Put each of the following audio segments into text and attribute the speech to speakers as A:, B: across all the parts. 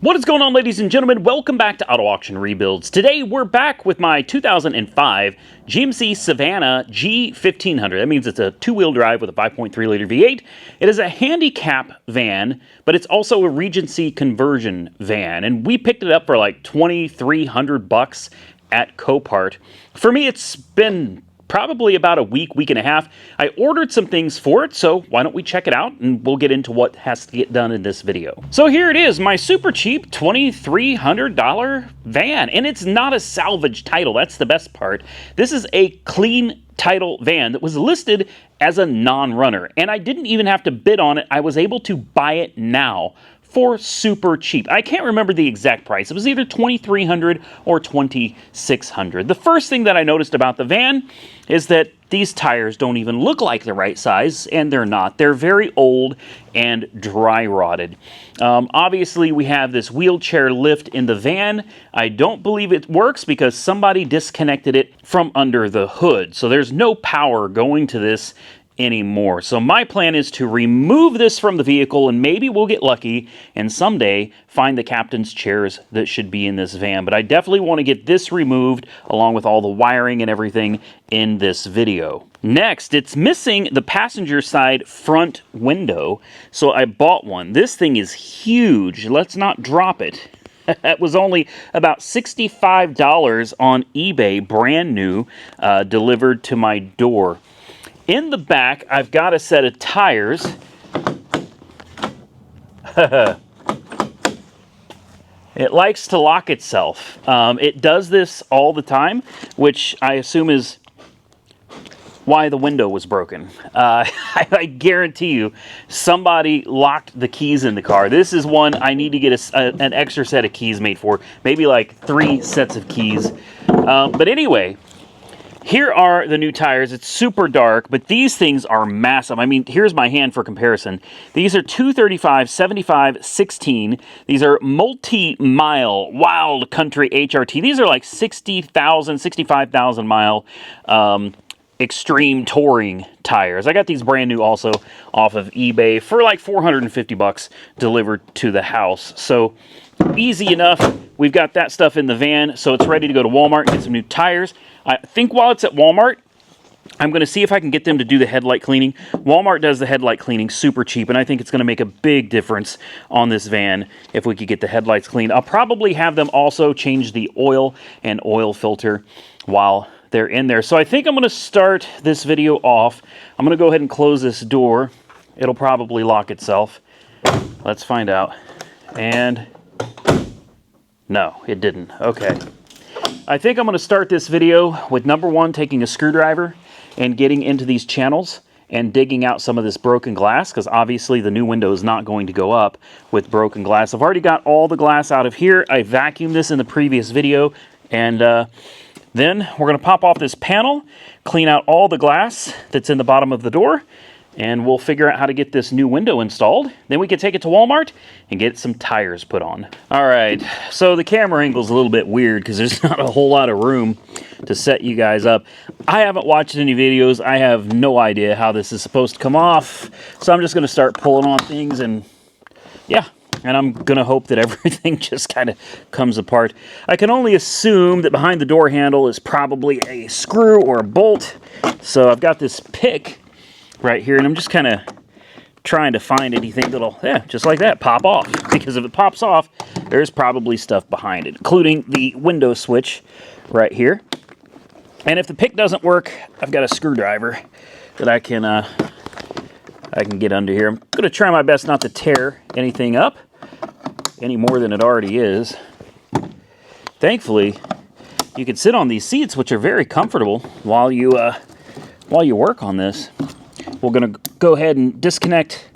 A: What is going on, ladies and gentlemen? Welcome back to Auto Auction Rebuilds. Today we're back with my 2005 GMC Savannah G1500. That means it's a two-wheel drive with a 5.3 liter V8. It is a handicap van, but it's also a Regency conversion van, and we picked it up for like $2,300 at Copart. For me, it's been probably about a week and a half. I ordered some things for it, so why don't we check it out and we'll get into what has to get done in this video. So here it is, my super cheap $2,300 van, and it's not a salvage title. That's the best part. This is a clean title van that was listed as a non-runner, and I didn't even have to bid on it. I was able to buy it now for super cheap. I can't remember the exact price. It was either $2,300 or $2,600. The first thing that I noticed about the van is that these tires don't even look like the right size, and they're not. They're very old and dry rotted. Obviously, we have this wheelchair lift in the van. I don't believe it works because somebody disconnected it from under the hood. So there's no power going to this anymore. So my plan is to remove this from the vehicle, and maybe we'll get lucky and someday find the captain's chairs that should be in this van. But I definitely want to get this removed along with all the wiring and everything in this video. Next, it's missing the passenger side front window, so I bought one. This thing is huge. Let's not drop it. That was only about $65 on eBay, brand new, delivered to my door. In the back, I've got a set of tires. It likes to lock itself. It does this all the time, which I assume is why the window was broken. I guarantee you, somebody locked the keys in the car. This is one I need to get an extra set of keys made for. Maybe like 3 sets of keys. But anyway, here are the new tires. It's super dark, but these things are massive. I mean, here's my hand for comparison. These are 235, 75, 16. These are multi-mile wild country HRT. These are like 60,000, 65,000 mile extreme touring tires. I got these brand new also off of eBay for like $450 delivered to the house. So easy enough. We've got that stuff in the van, so it's ready to go to Walmart and get some new tires. I think while it's at Walmart, I'm going to see if I can get them to do the headlight cleaning. Walmart does the headlight cleaning super cheap, and I think it's going to make a big difference on this van if we could get the headlights cleaned. I'll probably have them also change the oil and oil filter while they're in there. So I think I'm going to start this video off. I'm going to go ahead and close this door. It'll probably lock itself. Let's find out. And no, it didn't. Okay. I think I'm going to start this video with number one, taking a screwdriver and getting into these channels and digging out some of this broken glass, because obviously the new window is not going to go up with broken glass. I've already got all the glass out of here. I vacuumed this in the previous video, and then we're going to pop off this panel, clean out all the glass that's in the bottom of the door, and we'll figure out how to get this new window installed. Then we can take it to Walmart and get some tires put on. All right, so the camera angle's a little bit weird because there's not a whole lot of room to set you guys up. I haven't watched any videos. I have no idea how this is supposed to come off. So I'm just going to start pulling on things, and yeah. And I'm going to hope that everything just kind of comes apart. I can only assume that behind the door handle is probably a screw or a bolt. So I've got this pick right here, and I'm just kind of trying to find anything that'll, yeah, just like that, pop off. Because if it pops off, there's probably stuff behind it, including the window switch right here. And if the pick doesn't work, I've got a screwdriver that I can get under here. I'm going to try my best not to tear anything up any more than it already is. Thankfully, you can sit on these seats, which are very comfortable while you work on this. We're going to go ahead and disconnect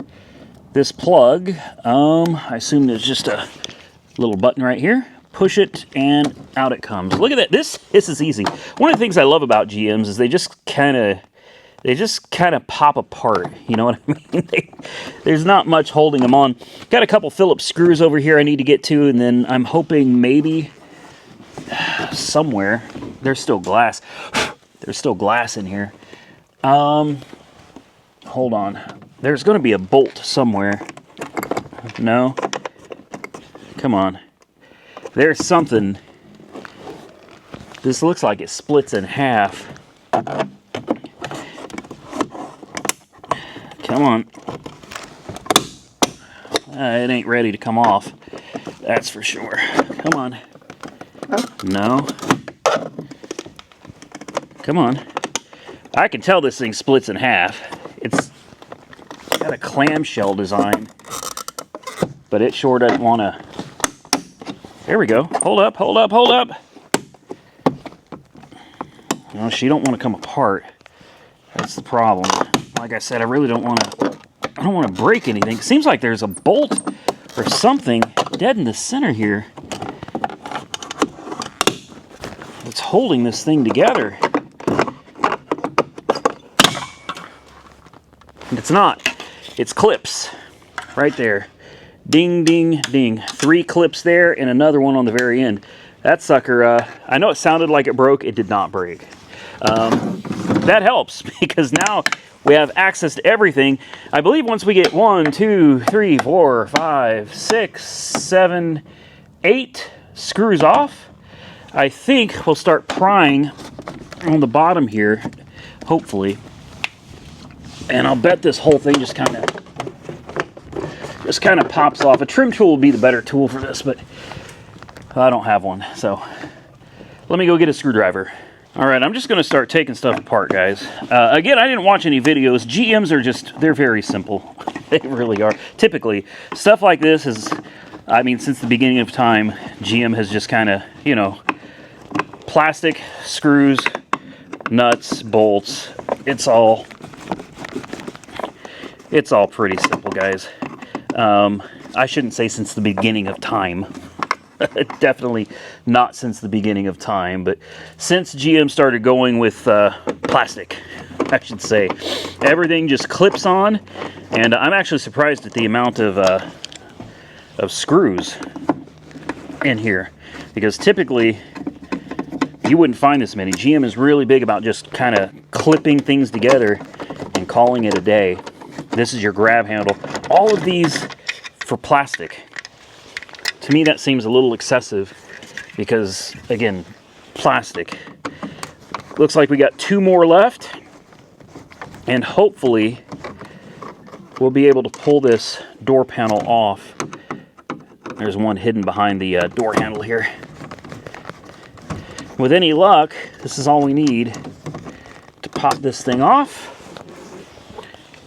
A: this plug. I assume there's just a little button right here. Push it, and out it comes. Look at that. This is easy. One of the things I love about GMs is they just kind of pop apart. You know what I mean? There's not much holding them on. Got a couple Phillips screws over here I need to get to, and then I'm hoping maybe somewhere there's still glass. There's still glass in here. Hold on. There's going to be a bolt somewhere. No? Come on. There's something. This looks like it splits in half. Come on. It ain't ready to come off. That's for sure. Come on. No. Come on. I can tell this thing splits in half. It's got a clamshell design, but it sure doesn't want to. There we go. Hold up, hold up, hold up. No, she don't want to come apart. That's the problem. Like I said, I really don't want to. I don't want to break anything. It seems like there's a bolt or something dead in the center here. It's holding this thing together. It's not. It's clips right there. Ding, ding, ding. 3 clips there and another one on the very end. That sucker, I know it sounded like it broke. It did not break. That helps because now we have access to everything. I believe once we get 1, 2, 3, 4, 5, 6, 7, 8 screws off, I think we'll start prying on the bottom here, hopefully. And I'll bet this whole thing just kind of pops off. A trim tool would be the better tool for this, but I don't have one. So let me go get a screwdriver. All right, I'm just going to start taking stuff apart, guys. Again, I didn't watch any videos. GMs are they're very simple. They really are. Typically, stuff like this is, I mean, since the beginning of time, GM has just kind of, you know, plastic, screws, nuts, bolts. It's all pretty simple, guys. I shouldn't say since the beginning of time. Definitely not since the beginning of time, but since GM started going with plastic, I should say. Everything just clips on, and I'm actually surprised at the amount of screws in here, because typically you wouldn't find this many. GM is really big about just kind of clipping things together and calling it a day. This is your grab handle. All of these for plastic. To me, that seems a little excessive because, again, plastic. Looks like we got 2 more left, and hopefully we'll be able to pull this door panel off. There's one hidden behind the door handle here. With any luck, this is all we need to pop this thing off.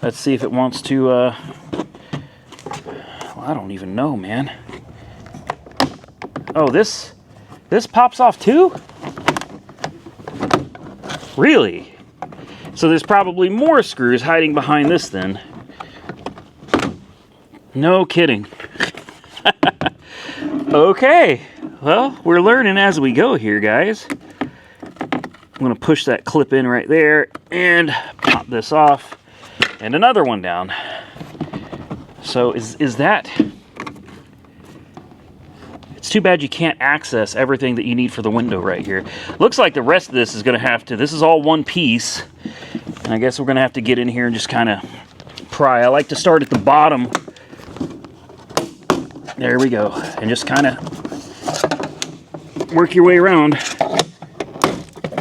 A: Let's see if it wants to, well, I don't even know, man. Oh, this pops off too? Really? So there's probably more screws hiding behind this then. No kidding. Okay, well, we're learning as we go here, guys. I'm gonna push that clip in right there and pop this off, and another one down. So is that... It's too bad you can't access everything that you need for the window right here. Looks like the rest of this is gonna have to... This is all one piece, and I guess we're gonna have to get in here and just kind of pry. I like to start at the bottom. There we go. And just kind of work your way around.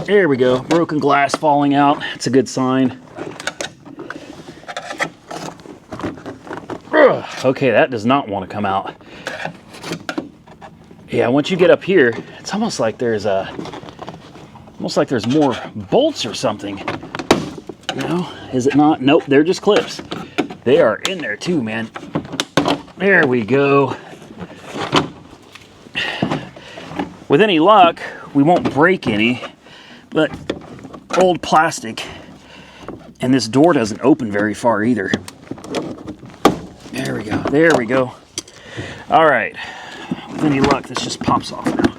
A: There we go. Broken glass falling out. It's a good sign. Ugh. Okay, that does not want to come out. Yeah, once you get up here, it's almost like there's more bolts or something. You know, is it not? Nope, they're just clips. They are in there too, man. There we go. With any luck, we won't break any, but old plastic, and this door doesn't open very far either. There we go. There we go. All right. With any luck, this just pops off now.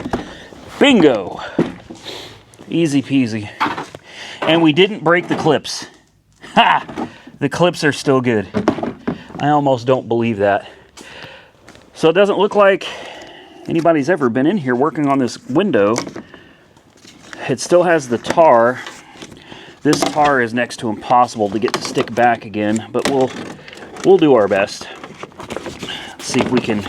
A: Bingo. Easy peasy. And we didn't break the clips. Ha! The clips are still good. I almost don't believe that. So it doesn't look like anybody's ever been in here working on this window. It still has the tar. This tar is next to impossible to get to stick back again, but we'll do our best. Let's see if we can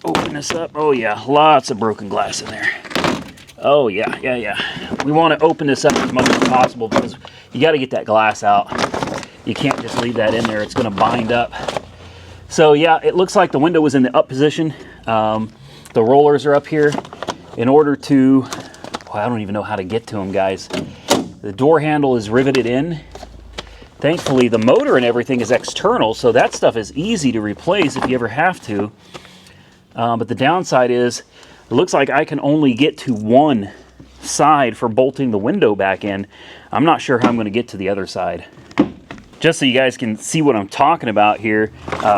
A: open this up. Oh yeah, lots of broken glass in there. Oh yeah, yeah. We want to open this up as much as possible because you got to get that glass out. You can't just leave that in there. It's going to bind up. So yeah, it looks like the window was in the up position. The rollers are up here. In order to, well, I don't even know how to get to them, guys. The door handle is riveted in. Thankfully, the motor and everything is external, so that stuff is easy to replace if you ever have to. But the downside is, it looks like I can only get to one side for bolting the window back in. I'm not sure how I'm going to get to the other side. Just so you guys can see what I'm talking about here,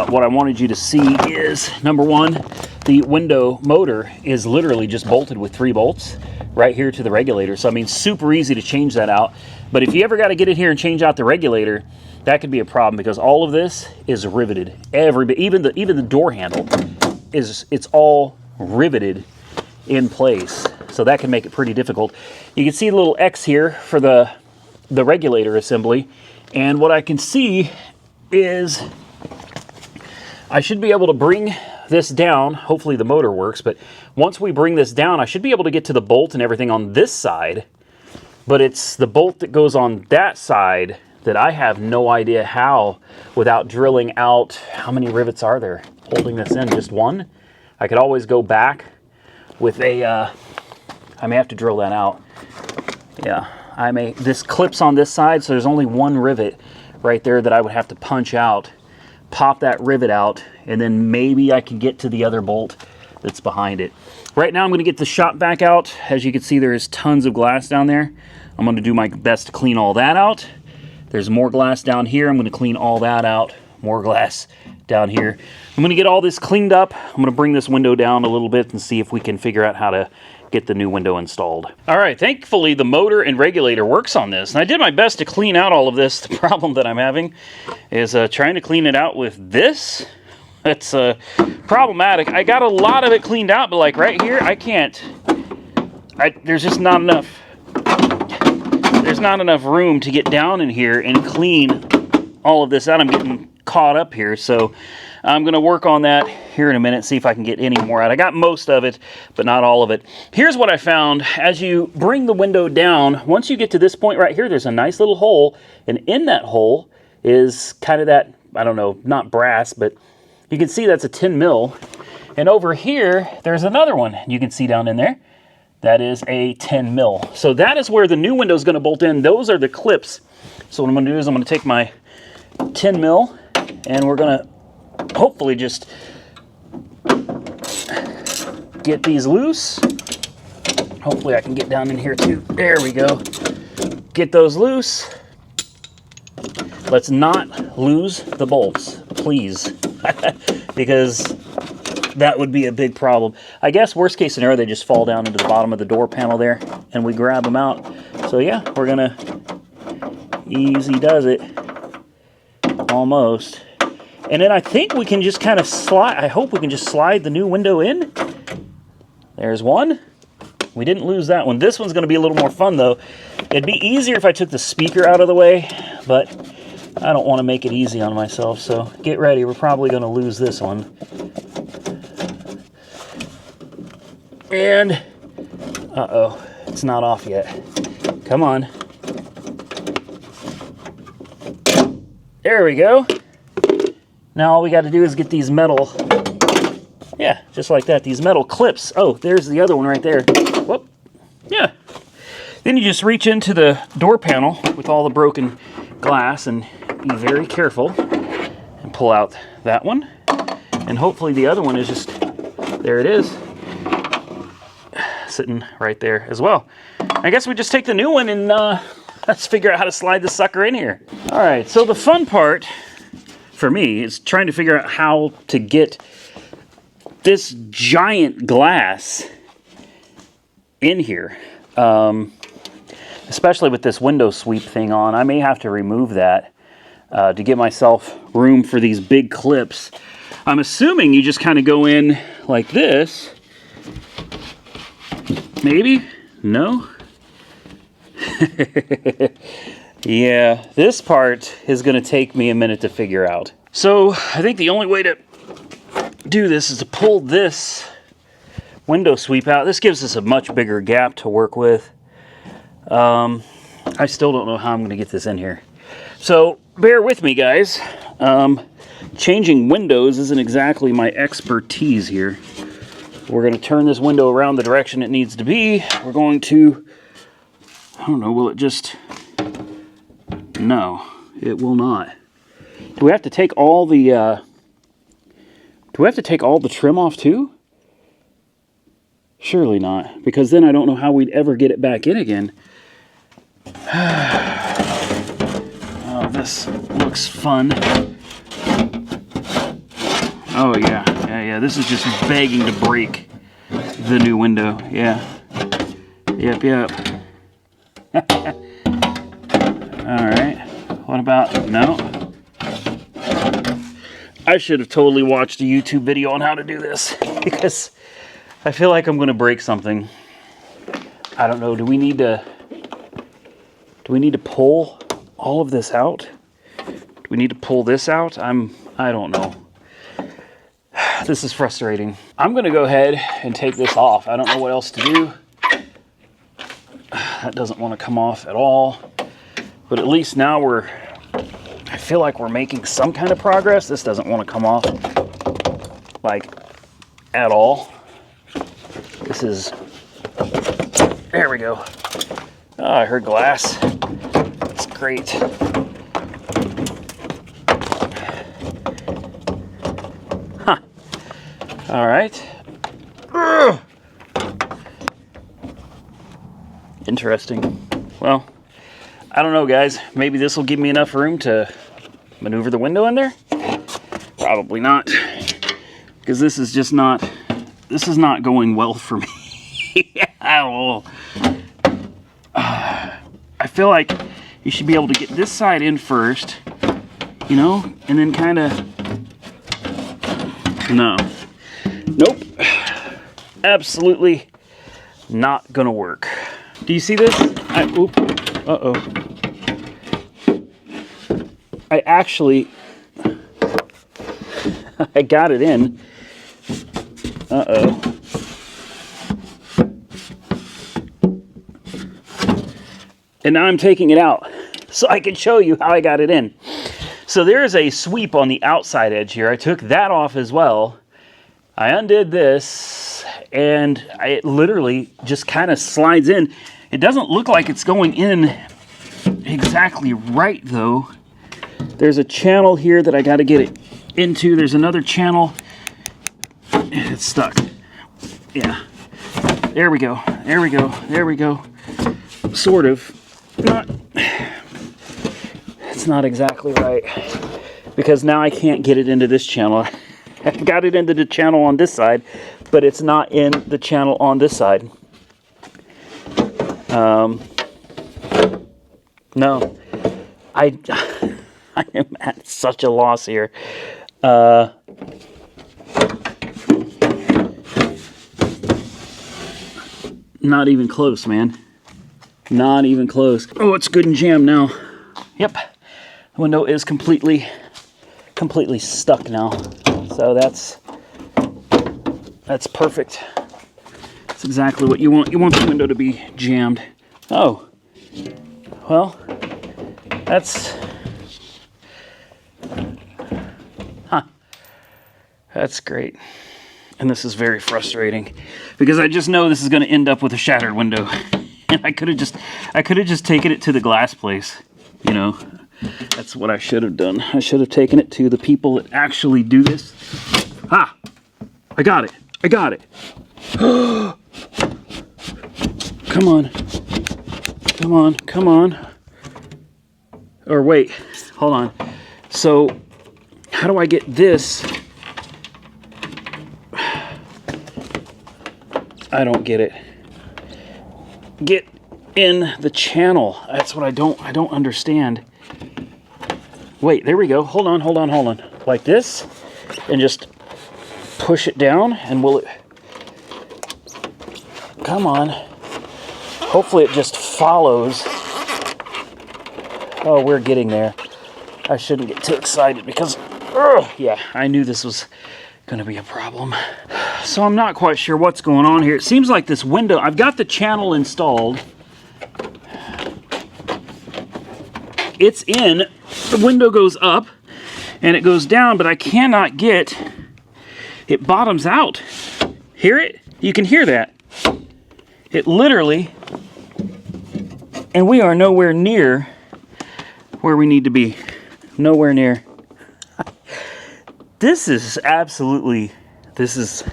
A: what I wanted you to see is, number one, the window motor is literally just bolted with 3 bolts right here to the regulator. So I mean, super easy to change that out. But if you ever got to get in here and change out the regulator, that could be a problem because all of this is riveted. Every bit, even the door handle it's all riveted in place. So that can make it pretty difficult. You can see the little X here for the regulator assembly. And what I can see is I should be able to bring this down. Hopefully the motor works, but once we bring this down, I should be able to get to the bolt and everything on this side. But it's the bolt that goes on that side that I have no idea how, without drilling out, how many rivets are there holding this in? Just one? I could always go back with a, I may have to drill that out. Yeah, this clips on this side, so there's only one rivet right there that I would have to punch out, pop that rivet out, and then maybe I can get to the other bolt that's behind it. Right now I'm going to get the shop vac out. As you can see, there is tons of glass down there. I'm going to do my best to clean all that out. There's more glass down here. I'm going to clean all that out. More glass down here. I'm going to get all this cleaned up. I'm going to bring this window down a little bit and see if we can figure out how to get the new window installed. All right, thankfully the motor and regulator works on this, and I did my best to clean out all of this. The problem that I'm having is trying to clean it out with this. That's problematic. I got a lot of it cleaned out, but like right here, I can't. There's just not enough. There's not enough room to get down in here and clean all of this out. I'm getting caught up here, so I'm going to work on that here in a minute, see if I can get any more out. I got most of it, but not all of it. Here's what I found. As you bring the window down, once you get to this point right here, there's a nice little hole, and in that hole is kind of that, I don't know, not brass, but you can see that's a 10 mil. And over here, there's another one you can see down in there. That is a 10 mil. So that is where the new window is going to bolt in. Those are the clips. So what I'm going to do is I'm going to take my 10 mil and we're going to hopefully just get these loose. Hopefully I can get down in here too. There we go. Get those loose. Let's not lose the bolts, please, because that would be a big problem. I guess worst case scenario, they just fall down into the bottom of the door panel there and we grab them out. So yeah, we're gonna easy does it, almost. And then I think we can just kind of slide, I hope we can just slide the new window in. There's one. We didn't lose that one. This one's gonna be a little more fun though. It'd be easier if I took the speaker out of the way, but I don't want to make it easy on myself, so get ready. We're probably gonna lose this one. And, uh-oh, it's not off yet. Come on. There we go. Now all we got to do is get these metal, yeah, just like that, these metal clips. Oh, there's the other one right there. Whoop. Yeah. Then you just reach into the door panel with all the broken glass and be very careful and pull out that one. And hopefully the other one is just, there it is, sitting right there as well. I guess we just take the new one and let's figure out how to slide this sucker in here. All right, so the fun part for me is trying to figure out how to get this giant glass in here. Especially with this window sweep thing on. I may have to remove that to give myself room for these big clips. I'm assuming you just kind of go in like this. Maybe? No? Yeah, this part is going to take me a minute to figure out. So I think the only way to do this is to pull this window sweep out. This gives us a much bigger gap to work with. I still don't know how I'm going to get this in here. So bear with me, guys. Changing windows isn't exactly my expertise here. We're going to turn this window around the direction it needs to be. We're going to, I don't know, will it just, no, it will not. Do we have to take all the, trim off too? Surely not, because then I don't know how we'd ever get it back in again. Oh, this looks fun. Oh yeah, this is just begging to break the new window. Yeah. Yep. Alright. What about, no. I should have totally watched a YouTube video on how to do this, because I feel like I'm going to break something. I don't know, do we need to pull all of this out? Do we need to pull this out? I don't know. This is frustrating. I'm going to go ahead and take this off. I don't know what else to do. That doesn't want to come off at all. But at least now I feel like we're making some kind of progress. This doesn't want to come off, like, at all. This is, there we go. Oh, I heard glass. That's great. Huh. All right. Ugh. Interesting. Well, I don't know, guys. Maybe this will give me enough room to maneuver the window in there. Probably not, because this is just not. This is not going well for me at all. I feel like you should be able to get this side in first, you know, and then kind of. No. Nope. Absolutely not gonna work. Do you see this? Uh-oh. I actually, I got it in. Uh-oh. And now I'm taking it out so I can show you how I got it in. So there is a sweep on the outside edge here. I took that off as well. I undid this, and it literally just kind of slides in. It doesn't look like it's going in exactly right, though. There's a channel here that I got to get it into. There's another channel. It's stuck. Yeah. There we go. There we go. There we go. Sort of. Not. It's not exactly right, because now I can't get it into this channel. I've got it into the channel on this side, but it's not in the channel on this side. No. I am at such a loss here. Not even close, man. Not even close. Oh, it's good and jammed now. Yep. The window is completely stuck now. So that's perfect. That's exactly what you want. You want the window to be jammed. Oh. Well, that's... Huh. That's great. And this is very frustrating, because I just know this is going to end up with a shattered window. And I could have just taken it to the glass place, you know. That's what I should have done. I should have taken it to the people that actually do this. Ah! I got it. I got it. Come on. Come on. Come on. Or wait. Hold on. So, how do I get this? I don't get it. Get in the channel. That's what I don't understand. Wait, there we go. Hold on, hold on, hold on. Like this, and just push it down, and will it... Come on. Hopefully it just follows. Oh, we're getting there. I shouldn't get too excited because... yeah, I knew this was going to be a problem. So I'm not quite sure what's going on here. It seems like this window, I've got the channel installed. It's in, the window goes up and it goes down, but I cannot get, it bottoms out. Hear it? You can hear that. It literally, and we are nowhere near where we need to be. Nowhere near. This is absolutely, this is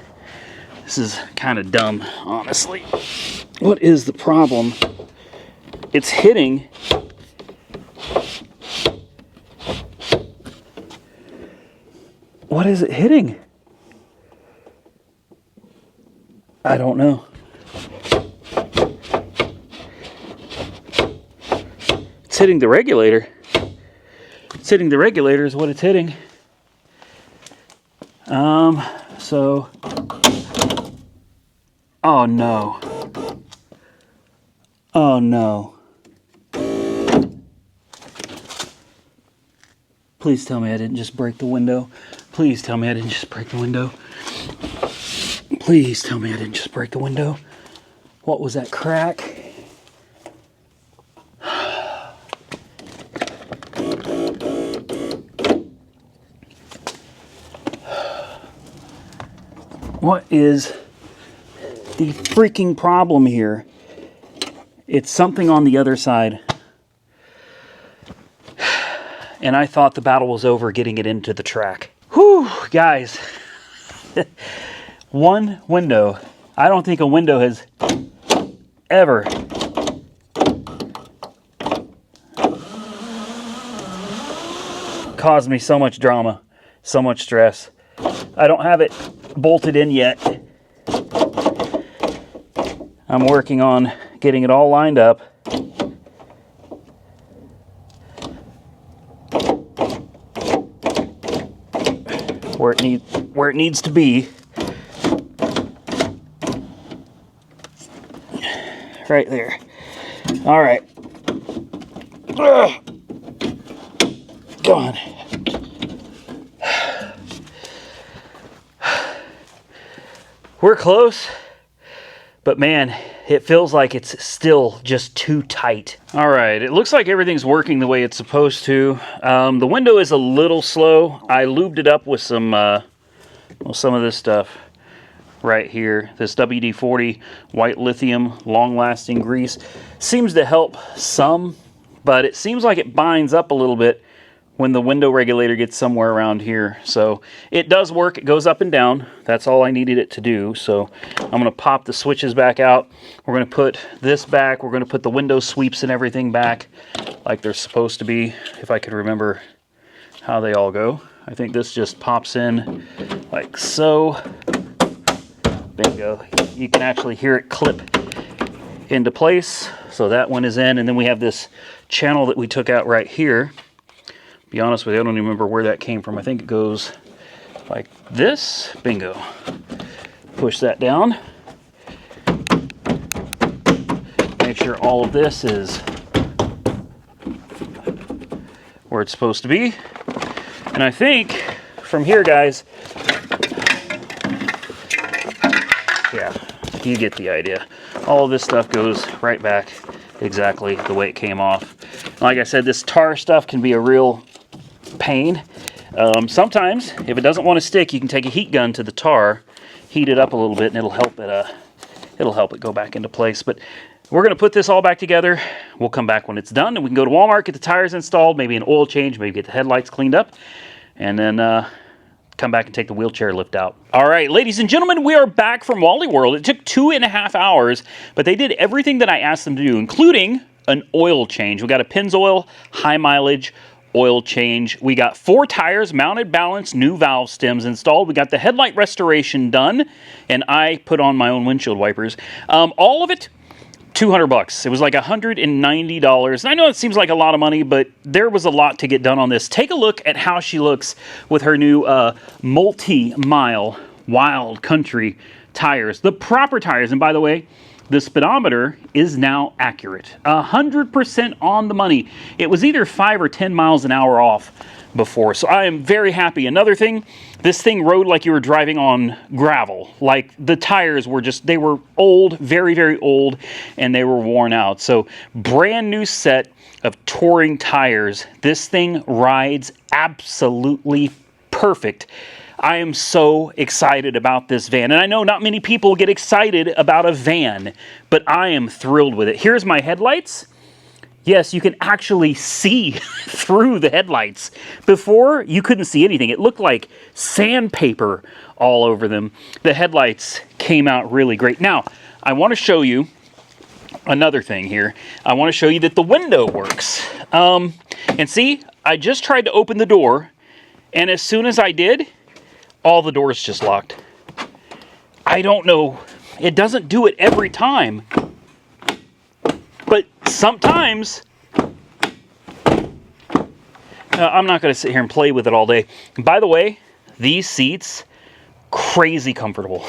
A: kind of dumb, honestly. What is the problem? It's hitting. What is it hitting? I don't know. It's hitting the regulator. It's hitting the regulator is what it's hitting. So, oh no. Oh no. Please tell me I didn't just break the window. Please tell me I didn't just break the window. Please tell me I didn't just break the window. What was that crack? What is the freaking problem here? It's something on the other side. And I thought the battle was over getting it into the track. Whew, guys. One window. I don't think a window has ever caused me so much drama, so much stress. I don't have it bolted in yet. I'm working on getting it all lined up. Where it needs to be. Right there. All right. Go on. We're close, but man, it feels like it's still just too tight. All right, it looks like everything's working the way it's supposed to. The window is a little slow. I lubed it up with some of this stuff right here. This WD-40 white lithium long-lasting grease seems to help some, but it seems like it binds up a little bit when the window regulator gets somewhere around here. So it does work. It goes up and down. That's all I needed it to do. So I'm going to pop the switches back out. We're going to put this back. We're going to put the window sweeps and everything back like they're supposed to be, if I could remember how they all go. I think this just pops in like so. Bingo. You can actually hear it clip into place. So that one is in. And then we have this channel that we took out right here. Be honest with you, I don't even remember where that came from. I think it goes like this. Bingo. Push that down. Make sure all of this is where it's supposed to be. And I think from here, guys, yeah, you get the idea. All of this stuff goes right back exactly the way it came off. Like I said, this tar stuff can be a real pain. Sometimes if it doesn't want to stick, you can take a heat gun to the tar, heat it up a little bit, and it'll help it go back into place. But we're going to put this all back together. We'll come back when it's done, and we can go to Walmart, get the tires installed, maybe an oil change, maybe get the headlights cleaned up, and then come back and take the wheelchair lift out. All right, ladies and gentlemen, we are back from Wally World. It took 2.5 hours, but they did everything that I asked them to do, including an oil change. We got a Pennzoil high mileage oil change. We got 4 tires, mounted balance, new valve stems installed. We got the headlight restoration done, and I put on my own windshield wipers. All of it, $200. It was like $190. And I know it seems like a lot of money, but there was a lot to get done on this. Take a look at how she looks with her new multi-mile wild country tires. The proper tires. And by the way, the speedometer is now accurate. 100% on the money. It was either 5 or 10 miles an hour off before. So I am very happy. Another thing, this thing rode like you were driving on gravel. Like the tires were just, they were old, very, very old, and they were worn out. So brand new set of touring tires. This thing rides absolutely perfect. I am so excited about this van. And I know not many people get excited about a van, but I am thrilled with it. Here's my headlights. Yes, you can actually see through the headlights. Before, you couldn't see anything. It looked like sandpaper all over them. The headlights came out really great. Now, I want to show you another thing here. I want to show you that the window works. And see, I just tried to open the door, and as soon as I did, all the doors just locked. I don't know. It doesn't do it every time. But sometimes, I'm not going to sit here and play with it all day. By the way, these seats, crazy comfortable.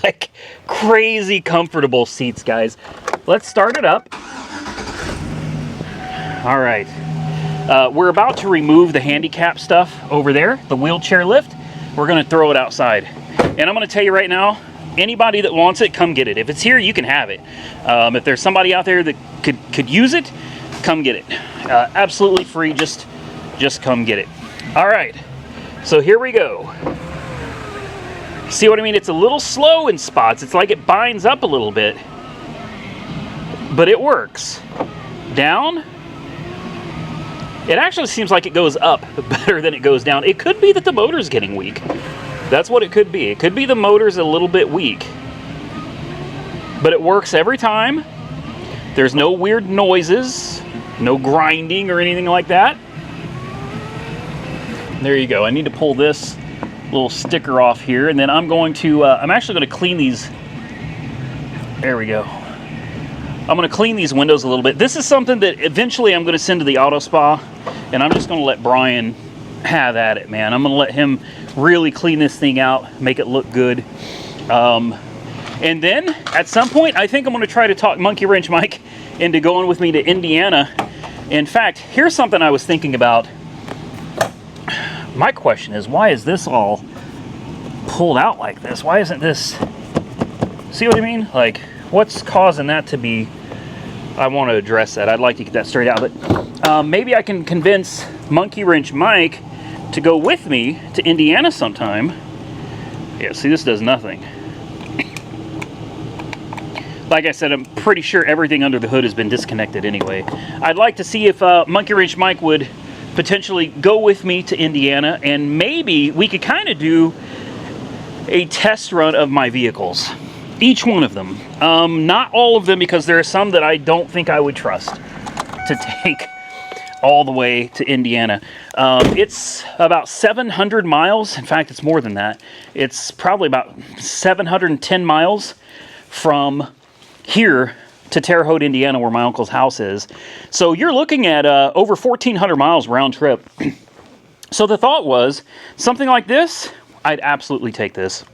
A: Like, crazy comfortable seats, guys. Let's start it up. All right. We're about to remove the handicap stuff over there, the wheelchair lift. We're going to throw it outside. And I'm going to tell you right now, anybody that wants it, come get it. If it's here, you can have it. If there's somebody out there that could use it, come get it. Absolutely free, just come get it. All right, so here we go. See what I mean? It's a little slow in spots. It's like it binds up a little bit, but it works. Down. It actually seems like it goes up better than it goes down. It could be that the motor's getting weak. That's what it could be. It could be the motor's a little bit weak. But it works every time. There's no weird noises, no grinding or anything like that. There you go. I need to pull this little sticker off here, and then I'm going to, I'm actually going to clean these. There we go. I'm going to clean these windows a little bit. This is something that eventually I'm going to send to the auto spa, and I'm just going to let Brian have at it, man. I'm going to let him really clean this thing out, make it look good. And then at some point, I think I'm going to try to talk Monkey Wrench Mike into going with me to Indiana. In fact, here's something I was thinking about. My question is, why is this all pulled out like this? Why isn't this, see what I mean? Like, what's causing that to be? I want to address that. I'd like to get that straight out, but maybe I can convince Monkey Wrench Mike to go with me to Indiana sometime. Yeah, see, this does nothing. Like I said, I'm pretty sure everything under the hood has been disconnected anyway. I'd like to see if Monkey Wrench Mike would potentially go with me to Indiana, and maybe we could kind of do a test run of my vehicles. Each one of them. Not all of them, because there are some that I don't think I would trust to take all the way to Indiana. It's about 700 miles. In fact, it's more than that. It's probably about 710 miles from here to Terre Haute, Indiana, where my uncle's house is. So you're looking at over 1,400 miles round trip. So the thought was, something like this, I'd absolutely take this.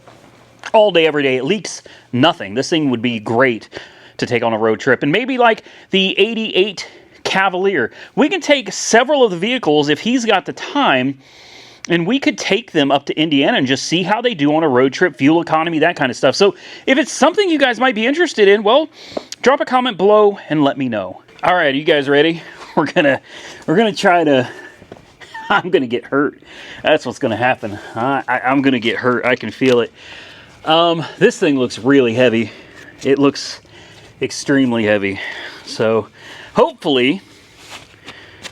A: All day, every day. It leaks nothing. This thing would be great to take on a road trip. And maybe like the 88 Cavalier. We can take several of the vehicles if he's got the time, and we could take them up to Indiana and just see how they do on a road trip, fuel economy, that kind of stuff. So if it's something you guys might be interested in, well, drop a comment below and let me know. All right, are you guys ready? We're gonna try to, I'm gonna get hurt. That's what's gonna happen. I'm gonna get hurt. I can feel it. This thing looks really heavy. It looks extremely heavy. So hopefully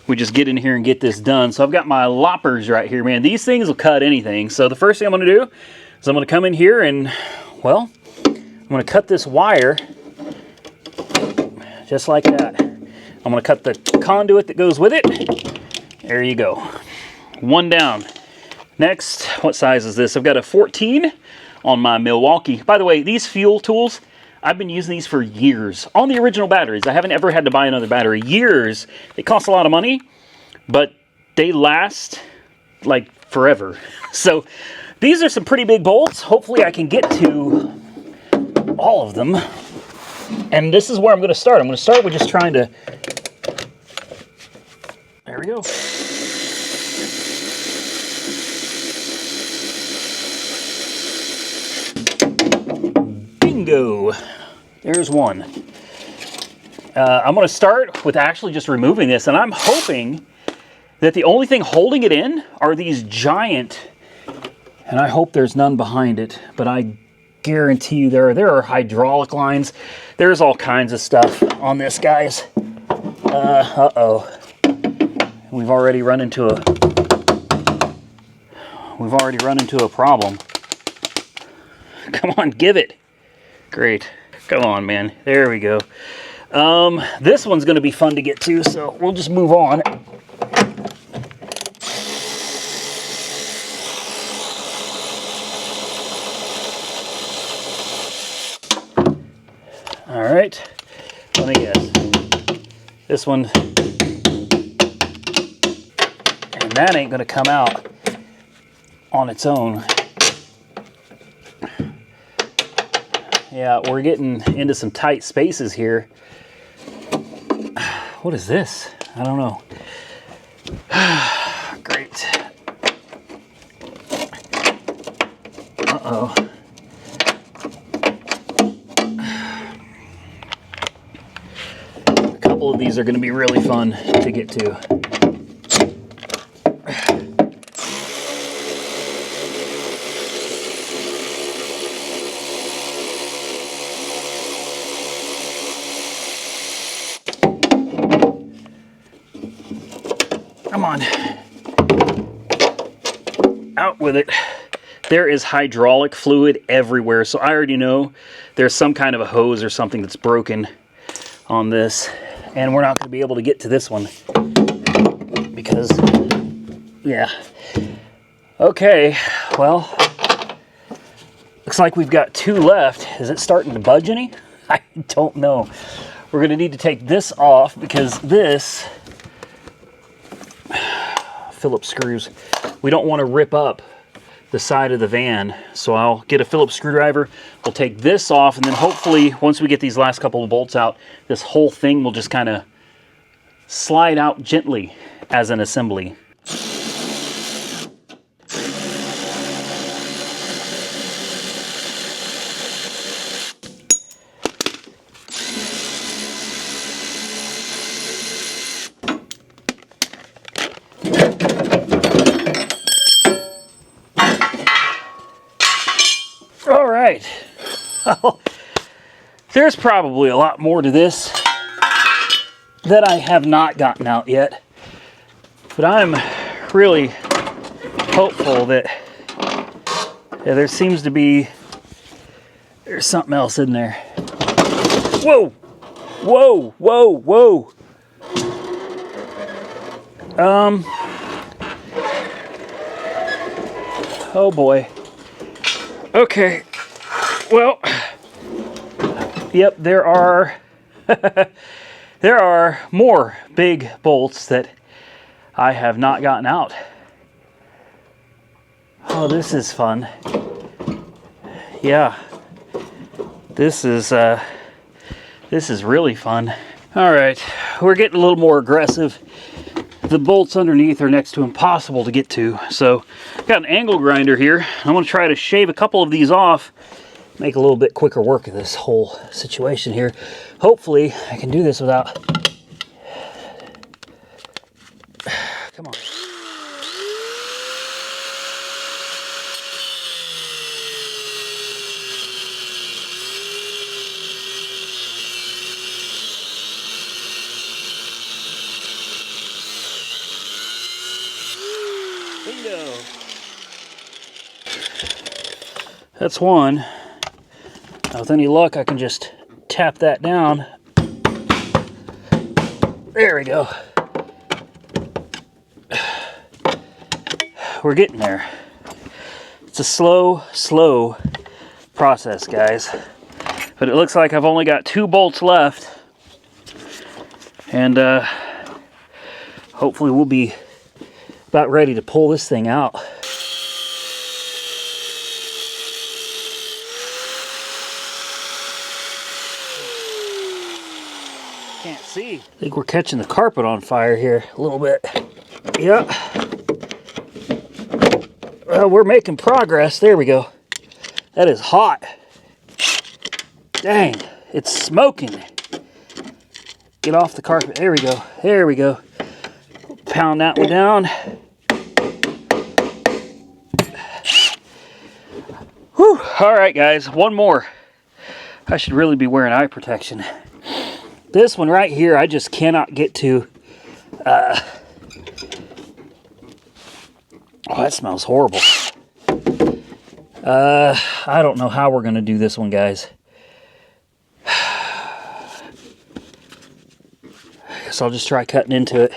A: we just get in here and get this done. So I've got my loppers right here, man. These things will cut anything. So the first thing I'm going to do is I'm going to come in here and, well, I'm going to cut this wire just like that. I'm going to cut the conduit that goes with it. There you go. One down. Next, what size is this? I've got a 14 on my Milwaukee. By the way, these fuel tools, I've been using these for years on the original batteries. I haven't ever had to buy another battery. Years. They cost a lot of money, but they last like forever. So these are some pretty big bolts. Hopefully I can get to all of them. And this is where I'm going to start. I'm going to start with just trying to, there we go. go. There's one. I'm going to start with actually just removing this, and I'm hoping that the only thing holding it in are these giant, and I hope there's none behind it, but I guarantee you there are hydraulic lines. There's all kinds of stuff on this, guys. Uh-oh. We've already run into a problem. Come on, give it. Great. Come on, man. There we go. This one's going to be fun to get to, so we'll just move on. All right. Let me guess. This one, and that ain't going to come out on its own. Yeah, we're getting into some tight spaces here. What is this? I don't know. Great. Uh-oh. A couple of these are going to be really fun to get to. Come on. Out with it. There is hydraulic fluid everywhere, so I already know there's some kind of a hose or something that's broken on this, and we're not going to be able to get to this one because, yeah. Okay, well, looks like we've got two left. Is it starting to budge any? I don't know. We're going to need to take this off because this Phillips screws, we don't want to rip up the side of the van, so I'll get a Phillips screwdriver. We'll take this off, and then hopefully once we get these last couple of bolts out, this whole thing will just kind of slide out gently as an assembly. All right, well, there's probably a lot more to this that I have not gotten out yet, but I'm really hopeful that there seems to be, there's something else in there. Whoa, whoa, whoa, whoa. Oh boy. Okay, well, yep, there are there are more big bolts that I have not gotten out. Oh, this is fun. Yeah, this is really fun. All right, we're getting a little more aggressive. The bolts underneath are next to impossible to get to, so I've got an angle grinder here. I'm going to try to shave a couple of these off, make a little bit quicker work of this whole situation here. Hopefully I can do this without... Come on. Bingo. That's one. Now, with any luck, I can just tap that down. There we go. We're getting there. It's a slow process, guys. But it looks like I've only got 2 bolts left. And hopefully we'll be about ready to pull this thing out. Can't see. I think we're catching the carpet on fire here a little bit. Yeah. Well, we're making progress. There we go. That is hot. Dang, it's smoking. Get off the carpet. There we go. There we go. Pound that one down. Whew. All right, guys, one more. I should really be wearing eye protection. This one right here, I just cannot get to. Oh, that smells horrible. I don't know how we're going to do this one, guys. Guess I'll just try cutting into it.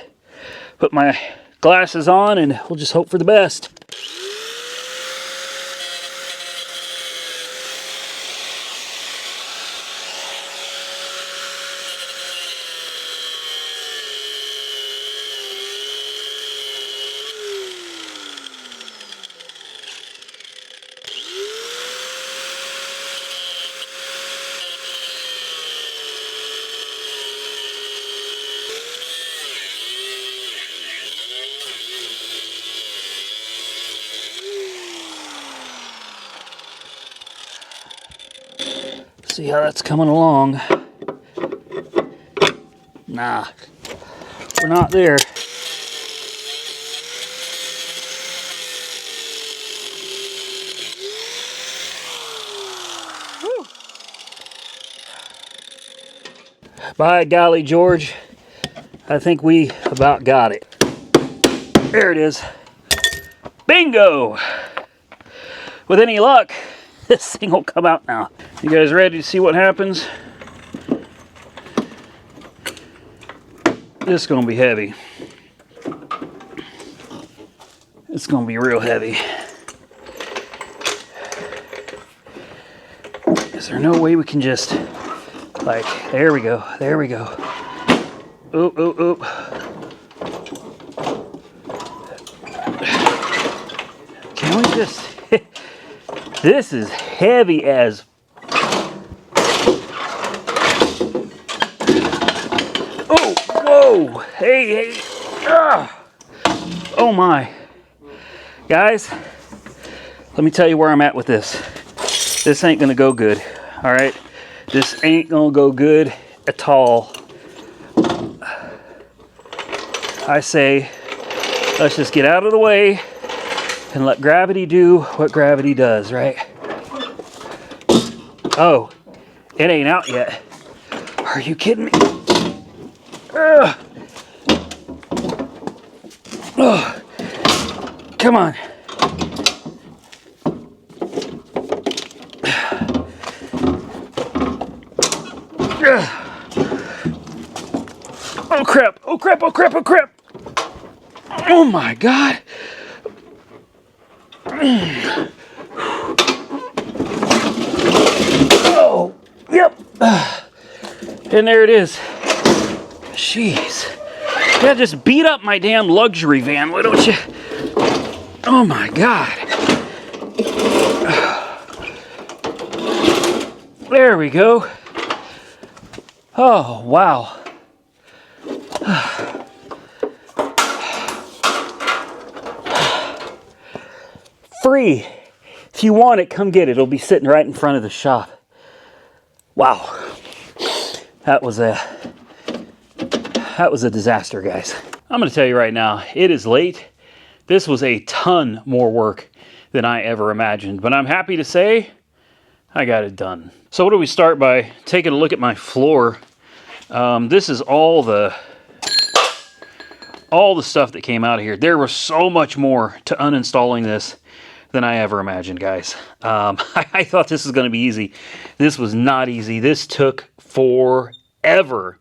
A: Put my glasses on and we'll just hope for the best. See how that's coming along. Nah, we're not there. Whew. By golly, George, I think we about got it. There it is. Bingo! With any luck, this thing will come out now. You guys ready to see what happens? This is going to be heavy. It's going to be real heavy. Is there no way we can just, like, there we go, there we go. Oop, oop, oop. Can we just, this is heavy as, oh, whoa, hey, hey, oh my. Guys, let me tell you where I'm at with this. This ain't gonna go good, all right? This ain't gonna go good at all. I say, let's just get out of the way and let gravity do what gravity does, right? Oh, it ain't out yet. Are you kidding me? Ugh. Oh, come on. Oh crap, oh crap, oh crap, oh crap. Oh my God. Oh, yep. And there it is. Jeez. Yeah, just beat up my damn luxury van, why don't you? Oh my God. There we go. Oh, wow. Free. If you want it, come get it. It'll be sitting right in front of the shop. Wow. That was a disaster, guys. I'm going to tell you right now, it is late. This was a ton more work than I ever imagined, but I'm happy to say I got it done. So what do we start by taking a look at my floor? This is all the stuff that came out of here. There was so much more to uninstalling this than I ever imagined, guys. I thought this was going to be easy. This was not easy. This took forever.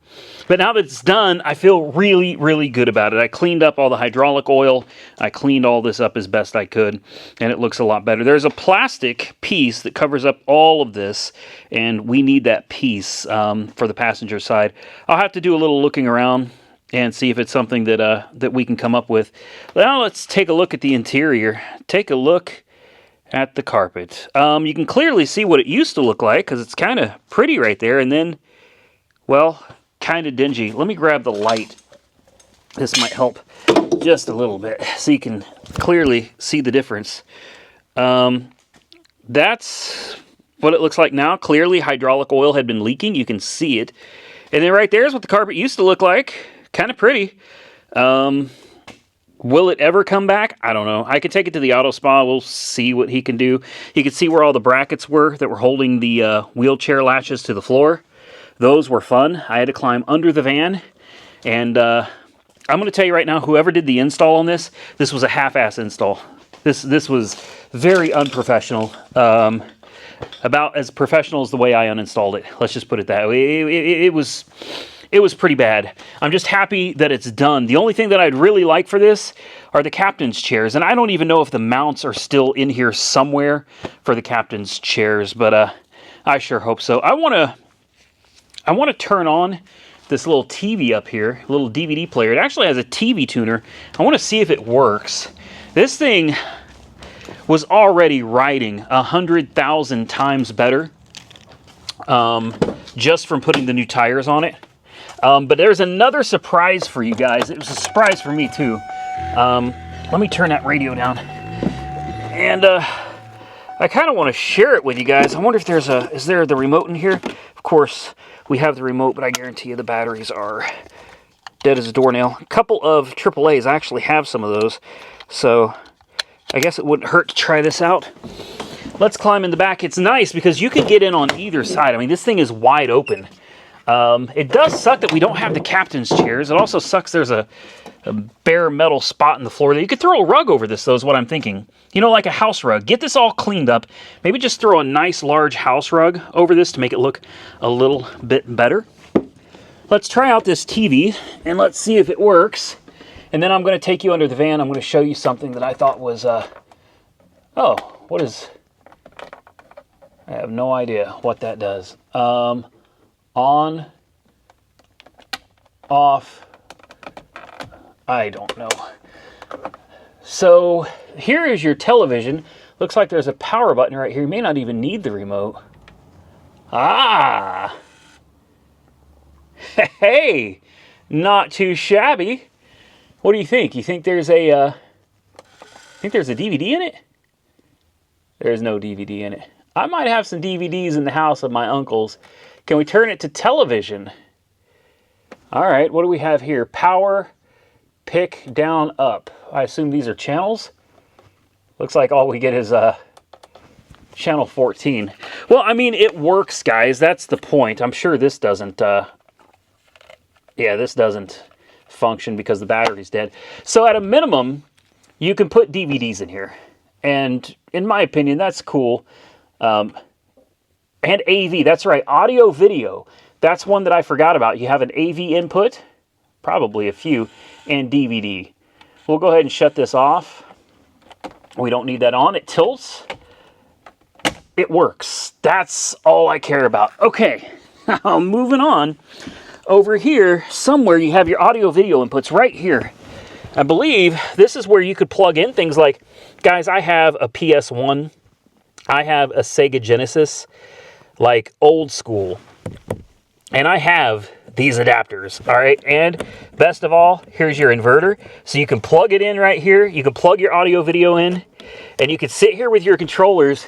A: But now that it's done, I feel really, really good about it. I cleaned up all the hydraulic oil. I cleaned all this up as best I could, and it looks a lot better. There's a plastic piece that covers up all of this, and we need that piece for the passenger side. I'll have to do a little looking around and see if it's something that that we can come up with. Now let's take a look at the interior. Take a look at the carpet. You can clearly see what it used to look like because it's kind of pretty right there, and then, well, kind of dingy. Let me grab the light. This might help just a little bit so you can clearly see the difference. That's what it looks like now. Clearly, hydraulic oil had been leaking. You can see it. And then right there is what the carpet used to look like. Kind of pretty. Will it ever come back? I don't know. I could take it to the auto spa. We'll see what he can do. You can see where all the brackets were that were holding the wheelchair latches to the floor. Those were fun. I had to climb under the van. And I'm going to tell you right now, whoever did the install on this was a half-ass install. This was very unprofessional. About as professional as the way I uninstalled it. Let's just put it that way. It was pretty bad. I'm just happy that it's done. The only thing that I'd really like for this are the captain's chairs. And I don't even know if the mounts are still in here somewhere for the captain's chairs, but I sure hope so. I want to turn on this little TV up here, a little DVD player. It actually has a TV tuner. I want to see if it works. This thing was already riding 100,000 times better just from putting the new tires on it. But there's another surprise for you guys. It was a surprise for me too. Let me turn that radio down. And I kind of want to share it with you guys. I wonder if is there the remote in here? Of course, we have the remote, but I guarantee you the batteries are dead as a doornail. A couple of AAAs, I actually have some of those. So I guess it wouldn't hurt to try this out. Let's climb in the back. It's nice because you can get in on either side. I mean, this thing is wide open. It does suck that we don't have the captain's chairs. It also sucks there's a bare metal spot in the floor. You could throw a rug over this, though, is what I'm thinking. You know, like a house rug. Get this all cleaned up. Maybe just throw a nice large house rug over this to make it look a little bit better. Let's try out this TV, and let's see if it works. And then I'm going to take you under the van. I'm going to show you something that I thought was, oh, what is, I have no idea what that does. On, off, I don't know. So here is your television. Looks like there's a power button right here. You may not even need the remote. Ah! Hey! Not too shabby. What do you think? You think there's a DVD in it? There's no DVD in it. I might have some DVDs in the house of my uncle's. Can we turn it to television? All right, what do we have here? Power, pick, down, up. I assume these are channels. Looks like all we get is channel 14. Well, I mean, it works, guys. That's the point. I'm sure this doesn't, this doesn't function because the battery's dead. So at a minimum, you can put DVDs in here. And in my opinion, that's cool. And AV, that's right, audio video. That's one that I forgot about. You have an AV input, probably a few, and DVD. We'll go ahead and shut this off. We don't need that on. It tilts. It works. That's all I care about. Okay, now moving on. Over here, somewhere you have your audio video inputs right here. I believe this is where you could plug in things like, guys, I have a PS1. I have a Sega Genesis, like old school. And I have these adapters, all right? And best of all, here's your inverter. So you can plug it in right here. You can plug your audio video in. And you can sit here with your controllers.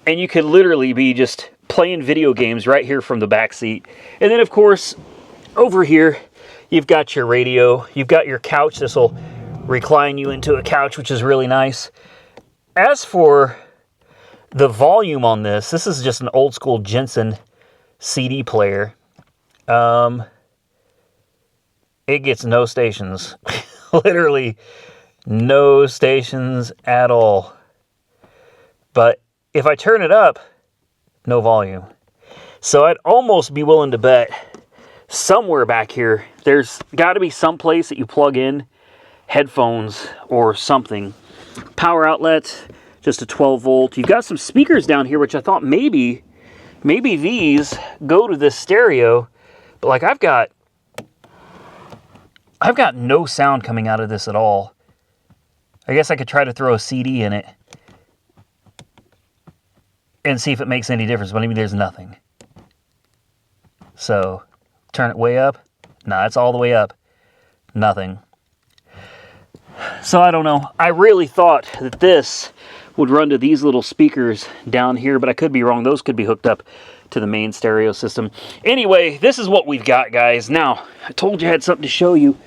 A: And you can literally be just playing video games right here from the back seat. And then, of course, over here, you've got your radio. You've got your couch. This will recline you into a couch, which is really nice. As for the volume on this, this is just an old school Jensen CD player. It gets no stations. Literally no stations at all. But if I turn it up, no volume. So I'd almost be willing to bet somewhere back here, there's got to be some place that you plug in headphones or something. Power outlet, just a 12 volt. You've got some speakers down here, which I thought maybe these go to this stereo. But like I've got no sound coming out of this at all. I guess I could try to throw a CD in it and see if it makes any difference, but maybe there's nothing. So, turn it way up. Nah, it's all the way up. Nothing. So, I don't know. I really thought that this would run to these little speakers down here, but I could be wrong. Those could be hooked up to the main stereo system. Anyway, this is what we've got, guys. Now, I told you I had something to show you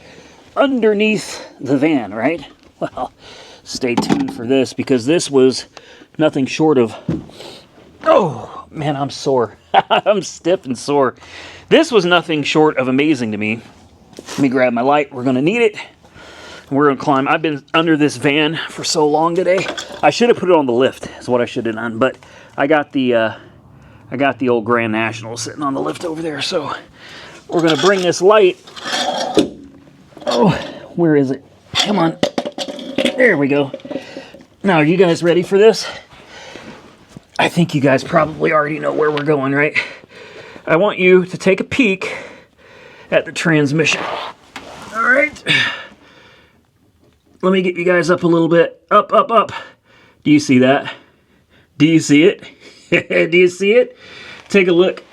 A: underneath the van, right? Well, stay tuned for this, because this was nothing short of... Oh, man, I'm sore. I'm stiff and sore. This was nothing short of amazing to me. Let me grab my light. We're going to need it. We're going to climb. I've been under this van for so long today. I should have put it on the lift, is what I should have done. But I got the old Grand National sitting on the lift over there. So we're going to bring this light. Oh, where is it? Come on. There we go. Now, are you guys ready for this? I think you guys probably already know where we're going, right? I want you to take a peek at the transmission. All right. Let me get you guys up a little bit. Up, up, up. Do you see that? Do you see it? Do you see it? Take a look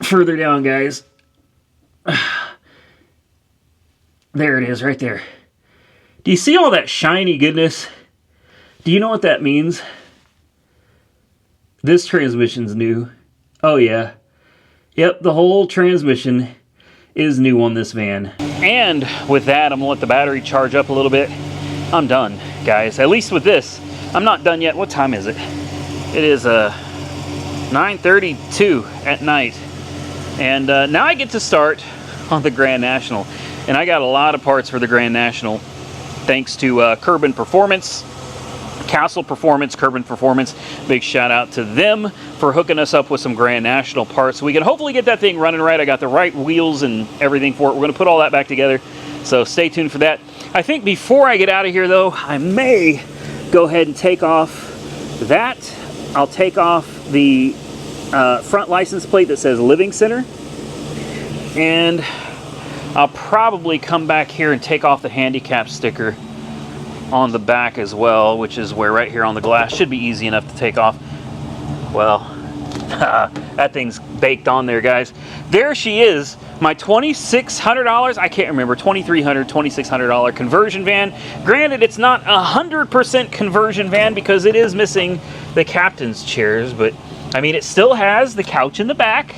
A: further down, guys. There it is, right there. Do you see all that shiny goodness? Do you know what that means? This transmission's new. Oh, yeah. Yep, the whole transmission is new on this van. And with that, I'm gonna let the battery charge up a little bit. I'm done, guys. At least with this. I'm not done yet. What time is it? It is 9:32 at night. And now I get to start on the Grand National. And I got a lot of parts for the Grand National, thanks to Kerbin Performance, Castle Performance, Kerbin Performance. Big shout out to them for hooking us up with some Grand National parts so we can hopefully get that thing running right. I got the right wheels and everything for it. We're going to put all that back together, so stay tuned for that. I think before I get out of here, though, I may go ahead and take off that. I'll take off the front license plate that says Living Center, and I'll probably come back here and take off the handicap sticker on the back as well, which is where right here on the glass. Should be easy enough to take off. Well, that thing's baked on there, guys. There she is, my $2,600, I can't remember, $2,300, $2,600 conversion van. Granted, it's not 100% conversion van because it is missing the captain's chairs, but I mean, it still has the couch in the back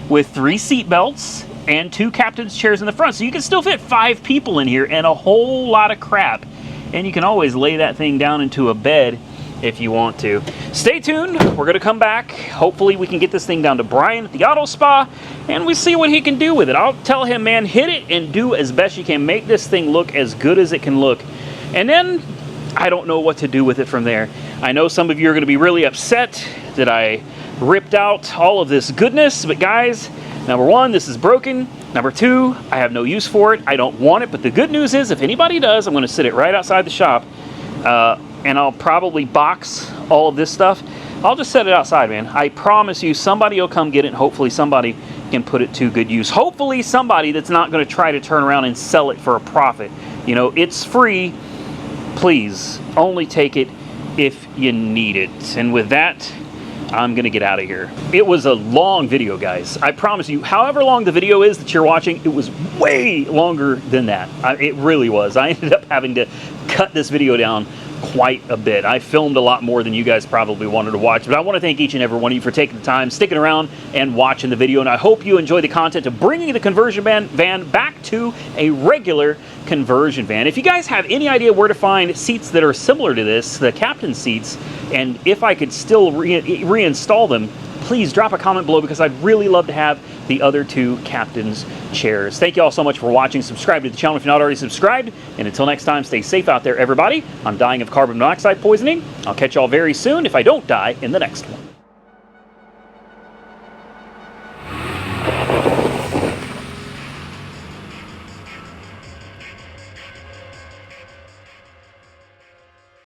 A: with 3 seat belts and 2 captain's chairs in the front. So you can still fit 5 people in here and a whole lot of crap. And you can always lay that thing down into a bed if you want to. Stay tuned. We're going to come back. Hopefully we can get this thing down to Brian at the auto spa and we see what he can do with it. I'll tell him, man, hit it and do as best you can. Make this thing look as good as it can look. And then I don't know what to do with it from there. I know some of you are going to be really upset that I ripped out all of this goodness, but guys, number 1, this is broken. Number 2, I have no use for it. I don't want it, but the good news is if anybody does, I'm going to sit it right outside the shop, and I'll probably box all of this stuff. I'll just set it outside, man. I promise you somebody will come get it, and hopefully somebody can put it to good use. Hopefully somebody that's not going to try to turn around and sell it for a profit. You know, it's free. Please, only take it if you need it. And with that, I'm gonna get out of here. It was a long video, guys. I promise you, however long the video is that you're watching, it was way longer than that. It really was. I ended up having to cut this video down quite a bit. I filmed a lot more than you guys probably wanted to watch, but I want to thank each and every one of you for taking the time, sticking around, and watching the video, and I hope you enjoy the content of bringing the conversion van back to a regular conversion van. If you guys have any idea where to find seats that are similar to this, the captain seats, and if I could still reinstall them, please drop a comment below because I'd really love to have the other 2 captain's chairs. Thank you all so much for watching. Subscribe to the channel if you're not already subscribed. And until next time, stay safe out there, everybody. I'm dying of carbon monoxide poisoning. I'll catch y'all very soon if I don't die in the next one.